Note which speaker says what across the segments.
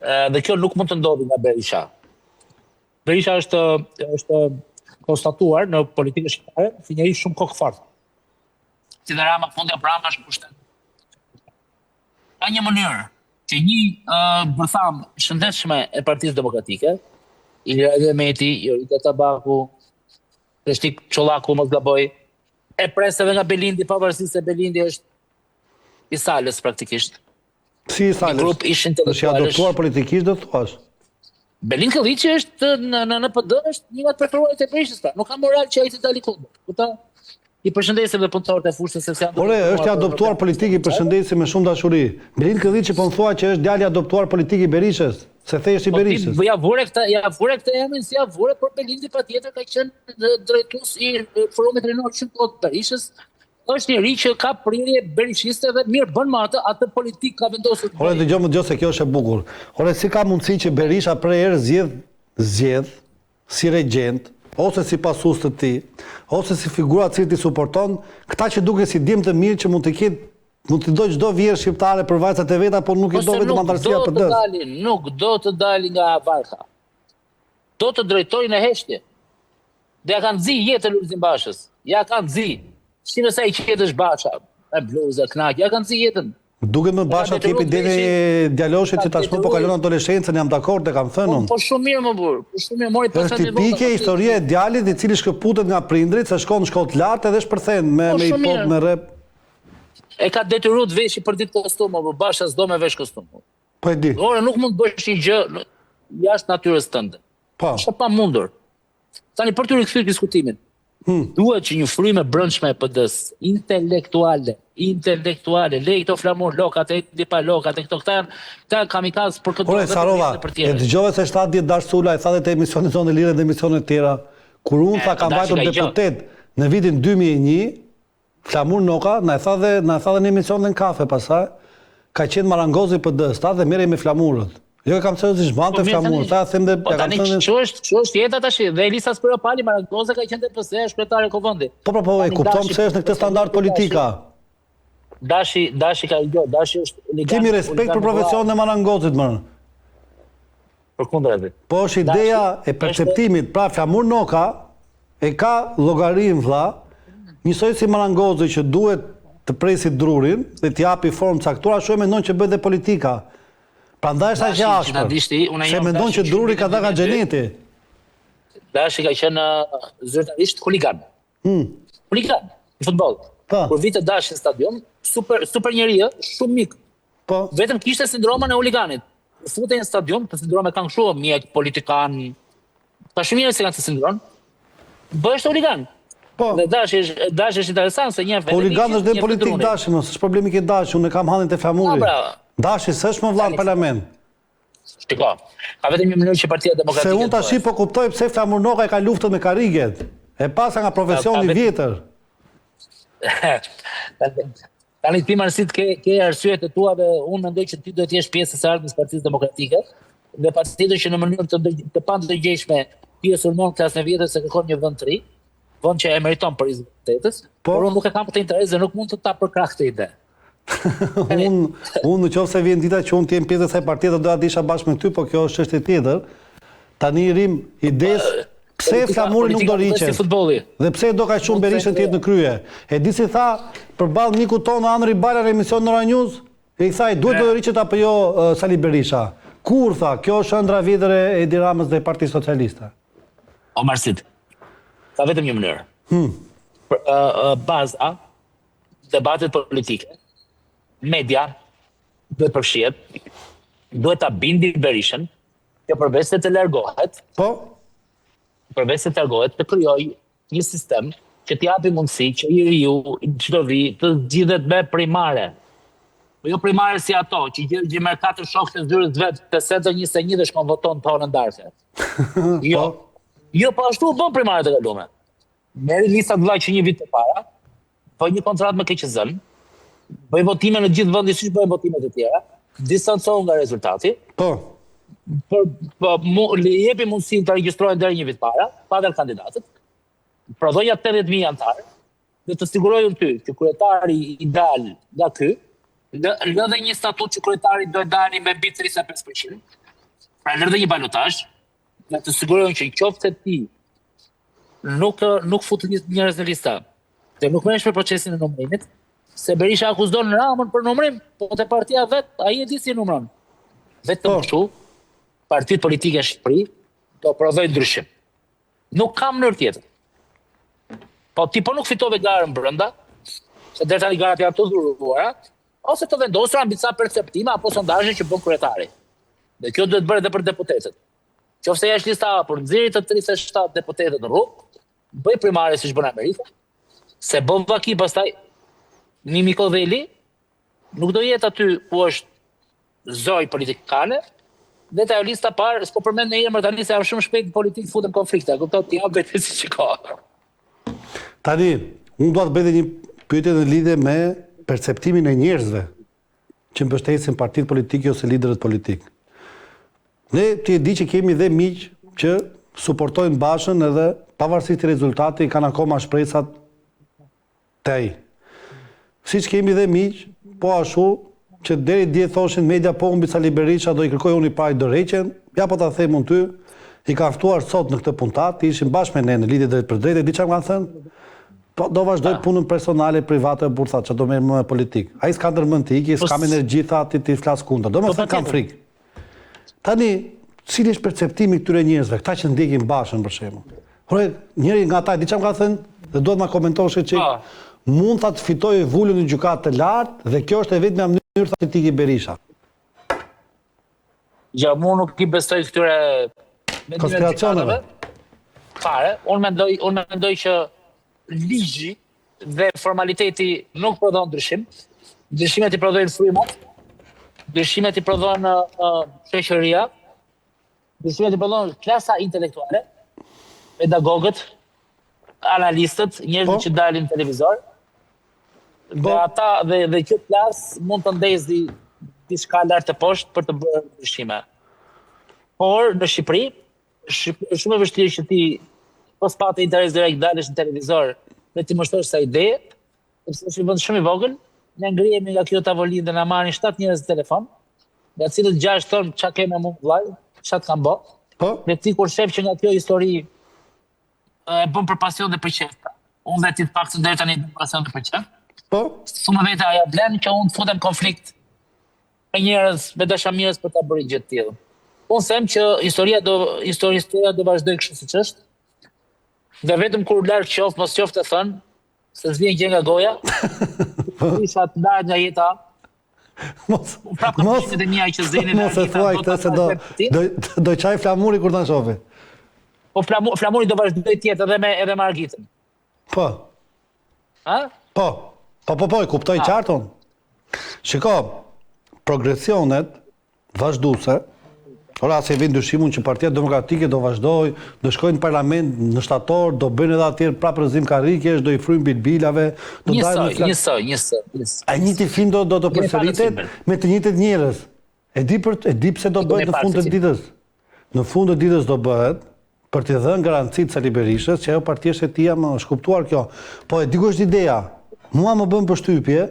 Speaker 1: Dhe kjo nuk mund të ndodhi nga Berisha. Berisha është konstatuar në politikën shqiptare si njëri shumë kokëfort. Si dhe Rama, fundja për Rama është pushtet. Ka një mënyrë që një bërtham shëndetshme e Partisë Demokratike, Ilir Meti, Jorita Tabaku, Reshtik Çollaku, mos gaboj, e pres edhe nga Belindi, pavarësisht se Belindi është i Salës praktikisht.
Speaker 2: Si i Salës?
Speaker 1: Grup ish intelektualësh.
Speaker 2: Është i adoptuar politikisht, do të thuash?
Speaker 1: Belin Këlliçi është në PD është një nga të preferuarit e Berishës, pra. Nuk ka moral që ai të dalë klubit. Kupton? I përshëndesim dhe punëtorët e fushës se janë.
Speaker 2: Ore, është i adoptuar politik, i përshëndesim me shumë dashuri. Belin Këlliçi po më thua që është djali adoptuar politik i Berishës, se thjesht i Berishës.
Speaker 1: Ja vure këtë emrin si ja vure, por Belindi patjetër ka qenë drejtues i forumit rinor shqiptar të Berishës. Është njëri që ka prirje berishiste dhe mirë bën me atë politik ka vendosur.
Speaker 2: Ore, dëgjoj se kjo është e bukur. Ore, si ka mundësi që Berisha prej herë zgjedh si regjent, ose si pasues të tij, ose si figura që ti suporton, këta që duken si djem të mirë që mund të dojë çdo vjerë shqiptare për vajzat e veta, por nuk i do vetëm antarësia për PD.
Speaker 1: Nuk do të dalin nga varka. Do të drejtojnë në heshtje. Dhe ja kanë zi jetën Lulzim Bashës. Ja kanë zi. Si nëse ai qetë është Basha, me bluzë, knaq, ja kanë zi jetën.
Speaker 2: Duket më Basha tipi deri djaloshit që tashmë po kalon adoleshencën, jam dakord e kam thënë unë.
Speaker 1: Po shumë mirë më burr, po shumë mirë mori
Speaker 2: pastaj. Është tipike historia e djalit i cili shkëputet nga prindrit, se shkon në shkollë të lartë edhe shpërthen me hip-hop, me rap.
Speaker 1: E ka detyruar të veshi për ditë kostum, por Basha s'do me vesh kostum.
Speaker 2: Po e di.
Speaker 1: Ora nuk mund të bësh një gjë jashtë natyrës tënde.
Speaker 2: Po.
Speaker 1: Është pamundur. Tani për të rikthyer diskutimin. Duhet që një frymë e brendshme e PD-s, intelektuale, lej këto flamur, lokat e pa lokat e këto këta kamikaz për këtë.
Speaker 2: Ore, Sarova, e dëgjove se 70 Dash Sula e tha dhe te emisionet tonë lire dhe emisionet tjera, kur unë tha kam vajtur deputet në vitin 2001, Flamur Noka, na e tha dhe në emision dhe në kafe pasaj, ka qenë marangozi PD-s, ta dhe mere me flamurët. Jo, kam thënë si zhvante flamur, ta them dhe ja kam thënë.
Speaker 1: Kështu është jeta tash, dhe Elisa Spiropali Marangoza ka qenë DPS, është kryetare e Kuvendit.
Speaker 2: Po, e kupton pse është në këtë standard politika.
Speaker 1: Dashi ka ide, Dashi është oligark.
Speaker 2: Kemi respekt për profesionin e Marangozit më.
Speaker 1: Përkundër.
Speaker 2: Po është ideja e perceptimit, pra Flamur Noka e ka llogarin vlla, njësoj si Marangozi që duhet të presi drurin dhe t'i japi formë caktuar, ashtu e mendon që bëhet dhe politika. Prandaj është aq i ashpër. Se mendon që druri ka dhënë nga xheneti.
Speaker 1: Dashi ka qenë zyrtarisht huligan. Huligan i futboll. Kur vite Dashi në stadium, super njerëz, shumë mik.
Speaker 2: Po.
Speaker 1: Vetëm kishte sindromën e huliganit. Futej në stadium, të sindromë kanë kështu, mjek, politikan. Ka shumë njerëz që kanë të sindrom. Bëhesh huligan.
Speaker 2: Po.
Speaker 1: Dhe Dashi është interesant se një vetë.
Speaker 2: Huligan është dhe politik Dashi, mos është problemi ke Dashi, unë kam hallin te Flamuri. Dashi s'është më vlla në parlament.
Speaker 1: Shiko, ka vetëm një mënyrë që Partia Demokratike.
Speaker 2: Se unë tash po kuptoj pse Flamur Noka e ka luftën me Kariget. E pasa nga profesioni i vjetër.
Speaker 1: Tani ti marrësit ke arsyet e tua dhe unë mendoj që ti duhet të jesh pjesë e ardhmës Partisë Demokratike. Dhe patjetër që në mënyrë të pandërgjeshme ti e sulmon klasën e vjetër se kërkon një vend të ri, vend që e meriton për izoltetës, por unë nuk e kam këtë interes dhe nuk mund të ta përkrah këtë ide.
Speaker 2: Unë në qoftë se vjen dita që unë të jem pjesë e kësaj partie do doja të isha bashkë me ty, po kjo është çështje tjetër. Tani rim ides pse Flamuri nuk do riqet dhe pse do ka shumë Berishën të jetë në krye. E di si tha përballë miku tonë Andri Bala në emision Nora News, e i thaj duhet do riqet apo jo Sali Berisha. Kur tha, kjo është ëndra vjetër e Edi Ramës dhe Partisë Socialiste.
Speaker 1: Omarsit, ka vetëm një mënyrë. Baza, debatet politike, media, duhet përfshihet, duhet ta bindi Berishën, që përveç se të largohet, të krijojë një sistem që t'i japi mundësi që njeriu çdo vit të zgjidhet me primare. Po jo primare si ato, që gjë merr 4 shokë të zyrës vet, të setë 21 dhe shkon voton tonë ndarse. Jo, po ashtu u bën primaret e kaluara. Merri listat vllaj që një vit përpara, po një kontratë me KQZ-n, bëj votime në gjithë vendin siç bëjnë votimet e tjera, distancohen nga rezultati.
Speaker 2: Po.
Speaker 1: Le jepi mundësinë të regjistrohen deri një vit para, pa dalë kandidatët. Prodhoj 80.000 anëtarë dhe të sigurojnë ty që kryetari i dal nga ky, lë dhe një statut që kryetari do të dalë me mbi 35%. pra lërë dhe një balotazh, dhe të sigurojnë që qoftë se ti nuk futë njerëz në lista, dhe nuk merresh për procesin e numërimit, se Berisha akuzon Ramën për numërim, po te partia vet, ai e di si numëron. Vetëm kështu, partitë politike në Shqipëri do prodhojnë ndryshim. Nuk ka mënyrë tjetër. Po ti po nuk fitove garën brenda, se deri tani garat janë të dhuruara, ose të vendosura mbi ca perceptime apo sondazhe që bën kryetari. Dhe kjo duhet bërë edhe për deputetët. Qofse jashtë lista por nxjerrë të 37 deputetët në rrugë, bëj primare siç bën Amerika, se bën vaki pastaj Mimi Kodheli nuk do jetë aty ku është zoj politikane, dhe të ajo lista parë, s'po përmend në emër tani se jam shumë shpejt në politikë futem konflikte, kupton ti jam vetë si që ka.
Speaker 2: Tani, unë dua të bëj një pyetje në lidhje me perceptimin e njerëzve që mbështesin partitë politike ose liderët politik. Ne ti e di që kemi dhe miq që suportojnë Bashën edhe pavarësisht rezultati kanë akoma shpresat te ai. Siç kemi dhe miq, po ashtu që deri dje thoshin media po mbi Sali Berisha do i kërkoj unë i pari dorëheqjen, ja po ta them unë ty, i ka ftuar sot në këtë puntat, ishin bashkë me ne në lidhje drejt për drejtë, di çfarë kanë thënë? Po do vazhdoj punën personale, private, bursa, që do merr më politik. Ai s'ka ndërmend të ikë, s'kam energji tha ti flas kundër. Domethënë kam frikë. Tani, cili është perceptimi këtyre njerëzve, këta që ndjekin Bashën për shembull? Por njëri nga ata, di çfarë ka thënë, dhe duhet ma komentosh që mund ta të fitojë vulën në gjykatë të lartë dhe kjo është e vetmja mënyrë ta tiki Berisha.
Speaker 1: Ja, mu nuk i besoj këtyre
Speaker 2: konspiracioneve.
Speaker 1: Fare, unë mendoj që ligji dhe formaliteti nuk prodhon ndryshim. Ndryshimet i prodhojnë frymat, ndryshimet i prodhon shoqëria, ndryshimet i prodhon klasa intelektuale, pedagogët, analistët, njerëzit që dalin në televizor. Dhe ata dhe kjo klasë mund të ndezi diçka lart të poshtë për të bërë ndryshime. Por në Shqipëri, është shumë e vështirë që ti pas patë interes direkt dalësh në televizor dhe ti mështrosh sa ide, sepse është një vend shumë i vogël, ne ngrihemi nga kjo tavolinë dhe na marrin 7 njerëz në telefon, nga cilët 6 thonë çka kemë më vllai, çka të kanë bë. Dhe ti kur shef që nga kjo histori e bën për pasion dhe për qef. Unë dhe ti të paktën deri tani bën pasion dhe për qef. Thumë vetë aja blen që unë të futem konflikt me njerëz, me dashamirës për ta bërë gjë të tillë. Unë them që historia do vazhdoj kështu siç është. Dhe vetëm kur larg qof, mos qoftë të thënë, se s'vjen gjë nga goja, isha të larg nga jeta.
Speaker 2: Mos e thuaj këtë se do qaj flamuri kur ta shofi.
Speaker 1: Po flamuri do vazhdoj të jetë edhe me Argitën.
Speaker 2: Po.
Speaker 1: Ha?
Speaker 2: Po, e kuptoj qartën. Shiko, progresionet vazhduese, ora se vjen ndryshimun që Partia Demokratike do vazhdoj, do shkojnë në parlament në shtator, do bëjnë edhe atje prapë rrezim karrikesh, do i fryjnë bilbilave, do dalin
Speaker 1: njësoj.
Speaker 2: Ai njëti film do përsëritet me të njëjtët njerëz. E di pse do bëhet në fund të ditës. Në fund të ditës do bëhet për t'i dhënë garancit Sali Berishës, që ajo partia është e tij më shkuptuar kjo. Po e di ku është ideja. Mua më bën përshtypje,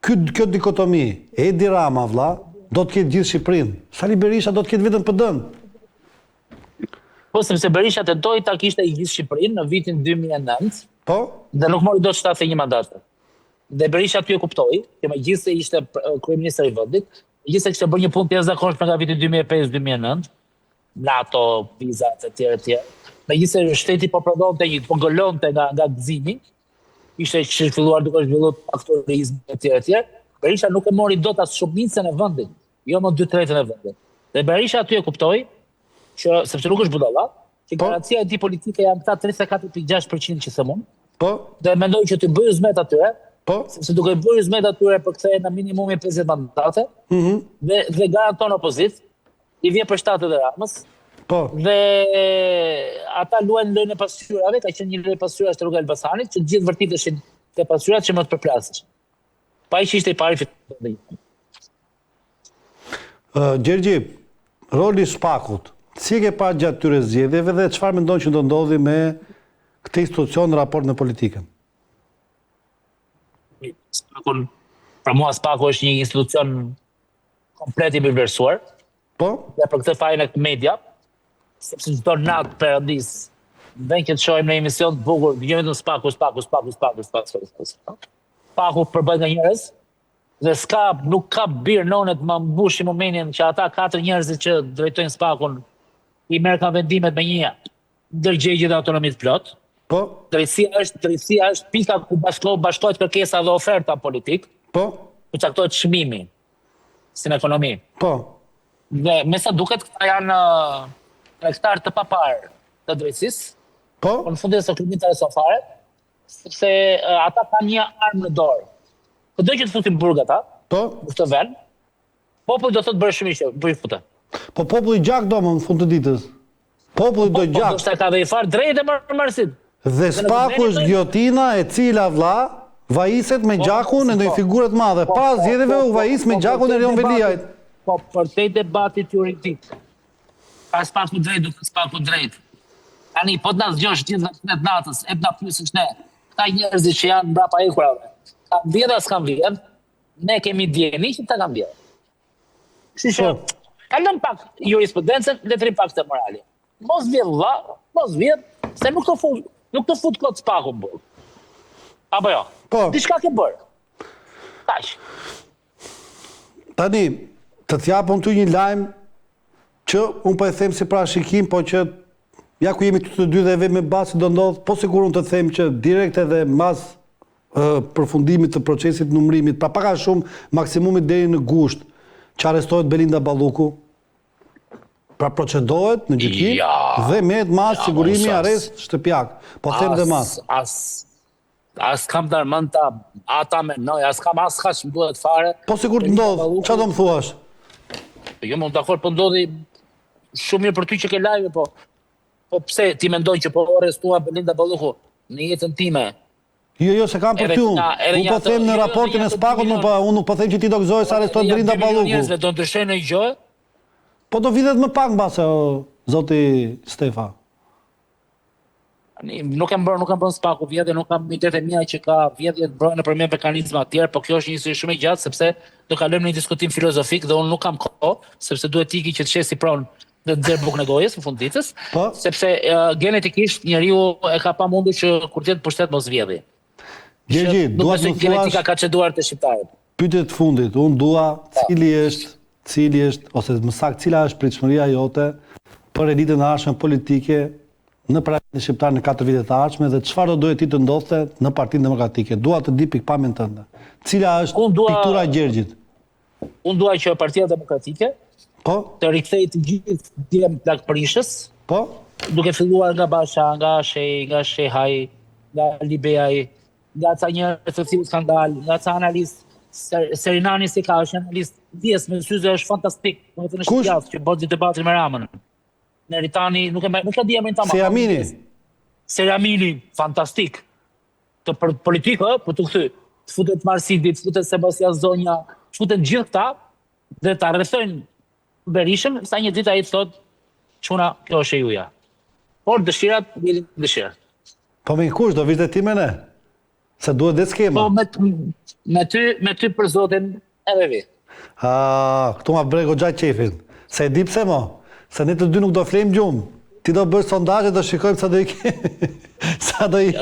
Speaker 2: kjo dikotomi, Edi Rama vlla, do të ketë gjithë Shqipërinë. Sali Berisha do të ketë vetëm PD-n.
Speaker 1: Po sepse Berisha tentoi ta kishte gjithë Shqipërinë në vitin 2009.
Speaker 2: Po?
Speaker 1: Dhe nuk mori dot 71 mandate. Dhe Berisha aty e kuptoi, që megjithëse ishte kryeminist i vendit, megjithëse kishte bërë një punë të jashtëzakonshme nga viti 2005-2009, NATO, vizat e tjera. Megjithëse shteti po prodhonte po golonte nga gëzimi, ishte filluar duke zhvilluar faktorizëm e tjera. Berisha nuk e mori dot as shumicën e vendit, jo më 2/3 e vendit. Dhe Berisha aty e kuptoi që sepse nuk është budalla, që garancia e tij politike janë këta 34.6% që them unë.
Speaker 2: Po.
Speaker 1: Dhe mendoj që të bëjë zmet atyre. Po. Sepse duke bërë zmet atyre përkthehen në minimumi 50 mandate. Dhe garanton opozitë, i vjen për shtatë dhe Ramës.
Speaker 2: Po.
Speaker 1: Dhe ata luajnë lojën e pasqyrave, ka qenë një lojë pasqyrash te rruga e Elbasanit, që të gjithë vërtiteshin te pasqyrat që më të përplasësh. Pa i që ishte i pari fiton.
Speaker 2: Gjergji, roli Shpakut, si e ke parë gjatë këtyre zgjedhjeve dhe çfarë mendon që do ndodhi me këtë institucion në raport me politikën?
Speaker 1: Pra mua Spaku është një institucion komplet i përvlerësuar. Dhe për këtë fajin e këtë media, sepse çdo natë perëndis, vjen që të shohim në emision të bukur, jo vetëm spaku. Spaku përbëhet nga njerëz, dhe nuk ka birë nonet më mbushin momentin që ata 4 njerëzit që drejtojnë spakun i merr kanë vendimet me një ndërgjegje dhe autonomi të plot. Drejtësia është pika ku bashkohet kërkesa dhe oferta politik. Ku caktohet çmimi si në ekonomi. Dhe me sa duket këta janë tregtar të papar të drejtësisë. Në fundin se nuk intereson fare, sepse ata kanë një armë në dorë. Këdo që të futin burg ata, në këtë vend, populli do thotë bëre shumë që bëj fute.
Speaker 2: Po populli gjak do më në fund të ditës. Populli do gjak.
Speaker 1: Po ka dhe i farë drejt e mërësit.
Speaker 2: Dhe spaku është gjotina e cila vlla vajiset me gjakun e ndonjë figurë të madhe. Pas zgjedhjeve u vajis me gjakun e Erion Veliajt.
Speaker 1: Po për te debatit teoretik. Ka spaku drejt, duke spaku drejt. Tani, po të na zgjosh gjithë në natës, e na pyesësh ne, këta njerëzit që janë mbrapa ekurave, kanë vjedhë as kanë vjedhë, ne kemi djeni që ta kanë vjedhë. Kështu që, kalëm pak jurisprudencën, letrim pak të morali. Mos vjedhë vlla, mos vjedhë, se nuk të fut kot spaku më burg. Apo jo? Diçka ke bërë. Kaq.
Speaker 2: Tani, të t'japon ty një lajm që unë po e them si parashikim, po që ja ku jemi të dy dhe me basi do ndodh, po sigur unë të them që direkt edhe mas përfundimit të procesit numërimit, pra paka shumë maksimumit deri në gusht, që arrestohet Belinda Balluku, pra procedohet në gjykim dhe merret mas sigurimi arrest shtëpiak. Po them dhe mas.
Speaker 1: As kam darmën ata me noj, as kam as kaq më duhet fare.
Speaker 2: Po sigur të ndodh, çfarë do më thuash?
Speaker 1: Jo, më dakord, po ndodhi shumë mirë për ty që ke live, po pse ti mendoj që po arrestua Belinda Balluku në jetën time?
Speaker 2: Jo, se kam për ty unë. Unë po them në raportin e spakut, unë nuk po them që ti do gëzoje sa arrestohet Belinda Balluku.
Speaker 1: Njerëzve do ndryshojnë në gjë?
Speaker 2: Po do vitet më pak mbase, zoti Stefa.
Speaker 1: Nuk kam bërë spaku vjedhje, nuk kam mitet e mia që ka vjedhje të bërë nëpërmjet mekanizma të tjerë, po kjo është një histori shumë e gjatë sepse do kalojmë në një diskutim filozofik dhe unë nuk kam kohë, sepse duhet iki që të shesi pronë dhe të nxjerr bukën e gojës në fund ditës, sepse genetikisht njeriu e ka pamundur që kur të jetë pushtet mos vjedhë.
Speaker 2: Gjergji, dua të thuash
Speaker 1: genetika ka çeduar të shqiptarët.
Speaker 2: Pyetje të fundit, unë dua cili është ose më saktë cila është pritshmëria jote për elitën e ardhshme politike në Parlamentin shqiptar në 4 vitet të ardhshme dhe çfarë do duhet ti të ndodhte në Partinë Demokratike. Dua të di pikpamjen tënde. Cila është piktura e Gjergjit?
Speaker 1: Unë dua që Partia Demokratike të rikthejë të gjithë djem plagpërishës, duke filluar nga Basha, nga Shej, nga Shehaj, nga Libeaj, nga ca njerëz të cilët kanë dalë, nga ca analistë, Serinani si ka është analist vjes me syze është fantastik, në shqiptar që bëti debatin me Ramën. Neritani nuk e di emrin tamam.
Speaker 2: Seramini.
Speaker 1: Seramini, fantastik. Të për politikë, po të kthy. Të futet Marsidi, të futet Sebastian Zonja, të futet gjithë këta dhe ta rrethojnë Berishën, sa një ditë ai thotë, "Çuna, kjo është e juaja." Por dëshirat vjen dëshira.
Speaker 2: Po me kush do vite ti me ne? Se duhet dhe skema.
Speaker 1: Po me ty për zotin edhe vi.
Speaker 2: Këtu ma brego gjatë qefin. Se e di pse mo? Se ne të dy nuk do flejmë gjumë. Ti do bësh sondazhe, do shikojmë sa do i kemi. Sa do i...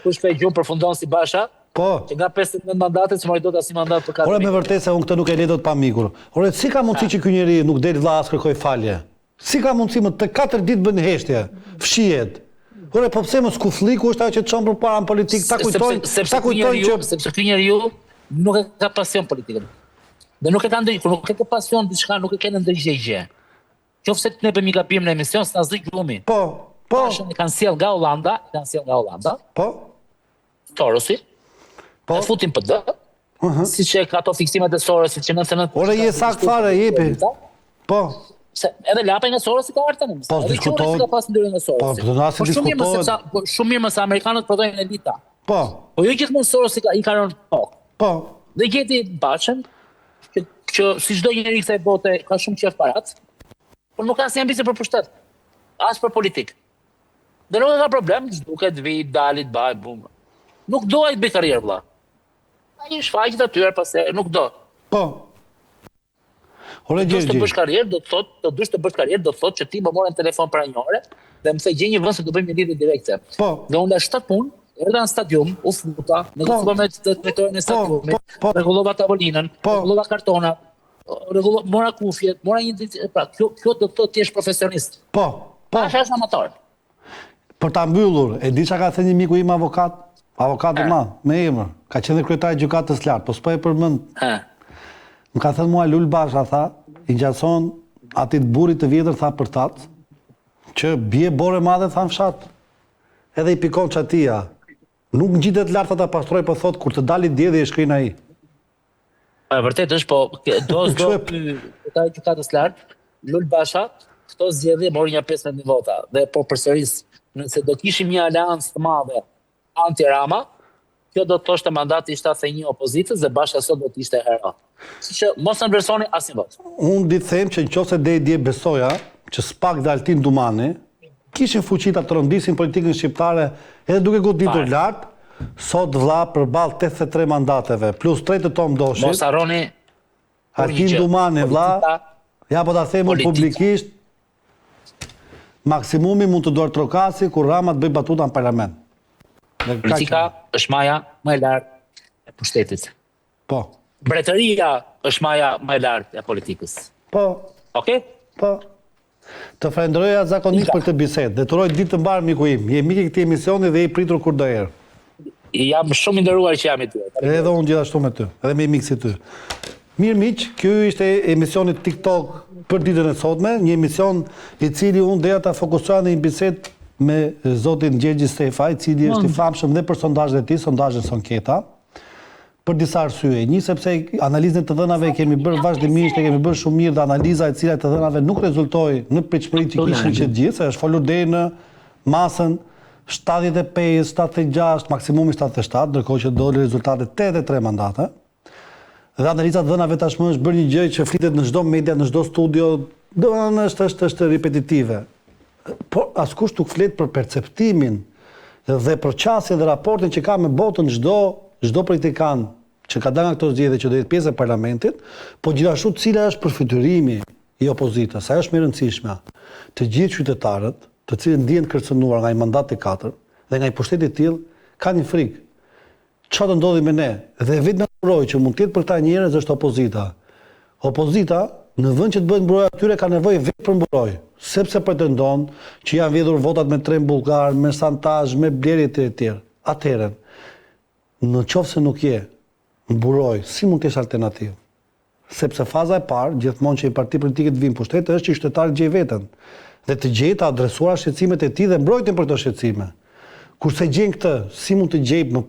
Speaker 1: Kush fej gjumë përfundon si Basha?
Speaker 2: Po.
Speaker 1: Që nga 15 mandatet, që mori do të asi mandat për 4
Speaker 2: Ore me vërtet se unë këtë nuk e ledot pa mikur. Ore, si ka mundësi që ky njeri nuk del vlla as kërkoj falje? Si ka mundësi më të 4 ditë bën heshtje? Fshihet. Ore, po pse më skufliku është ajo që të çon përpara në politikë, ta kujtojnë që
Speaker 1: sepse ky njeriu nuk e ka pasion politikën. Dhe nuk e ka ndonjë, nuk e ka pasion diçka, nuk e ka ndonjë. Qofse të ne bëmi gabim në emision, s'na zgjidh glumi.
Speaker 2: Po.
Speaker 1: E kanë sjell nga Hollanda.
Speaker 2: Po.
Speaker 1: Sorosi. Po. E futin PD. Siç e ka ato fiksimet e Sorosit që 99%.
Speaker 2: Ore, je sakt fare, jepi. Po.
Speaker 1: Se edhe lapa nga Sorosi ka ardhur tani.
Speaker 2: Po, diskutohet.
Speaker 1: Ka pas ndërë nga Sorosi.
Speaker 2: Po, do nasin diskutohet.
Speaker 1: Shumë mirë më se amerikanët prodhojnë elita.
Speaker 2: Po.
Speaker 1: Po jo gjithmonë Sorosi i ka rënë tokë.
Speaker 2: Po.
Speaker 1: Dhe gjeti Bashën, që si çdo njeri kësaj bote ka shumë qef parat, por nuk ka asnjë ambicie për pushtet, as për politikë. Dhe nuk ka problem, duket vi, dalit, baj, bum. Nuk do ai të bëj karrierë vëlla. Ai shfaqet aty pastaj nuk do.
Speaker 2: Po. Ore
Speaker 1: Të
Speaker 2: Gjergji.
Speaker 1: bësh karrierë do të thotë, të dush të bësh karrierë do të thotë që ti më morën telefon para një ore dhe më thej gjej një vend se do bëjmë një lidhje direkte.
Speaker 2: Po.
Speaker 1: Dhe unë la 7 punë, erdha në stadium, u futa, negociova me drejtorin e stadiumit, rregullova tavolinën, rregullova kartona, mora kufjet, mora një ditë, pra kjo do të thotë ti je profesionist.
Speaker 2: Po.
Speaker 1: Tash është amator.
Speaker 2: Për ta mbyllur, e di çka ka thënë një miku im avokat, i madh, me emër, ka qenë kryetari i gjykatës lart, po s'po e përmend. Më ka thënë mua Lul Basha, tha, i ngjason atit burrit të vjetër, tha për tat, që bie bore madhe, tha në fshat. Edhe i pikon çatia. Nuk ngjitet lart ata pastroj, po thot kur të dali djedhi e shkrin ai.
Speaker 1: E vërtet është, po do kryetari i gjykatës lart, Lul Basha, këto zgjedhje mori një 15 vota dhe po përsëris, nëse do kishim një aleancë të madhe anti-Rama, kjo do të thoshte mandati 71 opozitës dhe Basha sot do të ishte hero. Si që mos në vlerësoni asnjë votë.
Speaker 2: Unë di të them që nëse dje besoja që s'pak dhe Altin Dumani kishin fuqi ta trondisin politikën shqiptare edhe duke goditur lart, sot vlla përballë 83 mandateve plus 3 të Tom Doshit.
Speaker 1: Mos harroni
Speaker 2: Altin Dumani vlla, ja po ta them publikisht, maksimumi mund të duar trokasi kur Rama të bëj batuta në parlament.
Speaker 1: Politika është maja më e lartë e pushtetit.
Speaker 2: Po.
Speaker 1: Mbretëria është maja më e lartë e politikës.
Speaker 2: Po.
Speaker 1: Okej?
Speaker 2: Po. Të falenderoja zakonisht për këtë bisedë. Detyroj ditë të mbarë miku im. Je mik i këtij emisioni dhe i pritur kur do erë.
Speaker 1: Jam shumë i nderuar që jam i ty.
Speaker 2: Edhe unë gjithashtu me ty, edhe me mik si ty. Mirë miq, ky ishte emisioni TikTok për ditën e sotme, një emision i cili unë doja ta fokusoja në një bisedë me zotin Gjergji Stefa, i cili është i famshëm dhe për sondazhet e tij, sondazhet anketa, për disa arsye. Një sepse analizën të dhënave kemi bërë vazhdimisht, e kemi bërë shumë mirë dhe analiza e cila të dhënave nuk rezultoi në pritshmëritë që kishin që gjithë, se është folur deri në masën 75, 76, maksimumi 77, ndërkohë që doli rezultate 83 mandate. Dhe analiza të dhënave tashmë është bërë një gjë që flitet në çdo media, në çdo studio, domethënë është repetitive. Por askush nuk flet për perceptimin dhe për qasjen dhe raportin që ka me botën çdo politikan që ka dalë nga këto zgjedhje që do jetë pjesë e parlamentit, po gjithashtu cila është përfytyrimi i opozitës. Ajo është më e rëndësishme. Të gjithë qytetarët, të cilët ndihen kërcënuar nga një mandat i 4 dhe nga një pushtet i tillë, kanë një frikë. Çfarë do ndodhi me ne? Dhe vetëm mburoj që mund të jetë për ta njerëz është opozita. Opozita në vend që të bëhet mburoj atyre ka nevojë vetë për mburoj, sepse pretendon që janë vjedhur votat me tren bullgar, me santazh, me blerje të tjerë. Atëherë, në qoftë se nuk je mburoj, si mund të jesh alternativë? Sepse faza e parë, gjithmonë që i parti politike të vinë pushtet, është që qytetarët gjej veten dhe të gjej të adresuara shqetësimet e tij dhe mbrojtjen për këto shqetësime. Kurse gjejnë këtë, si mund të gjej më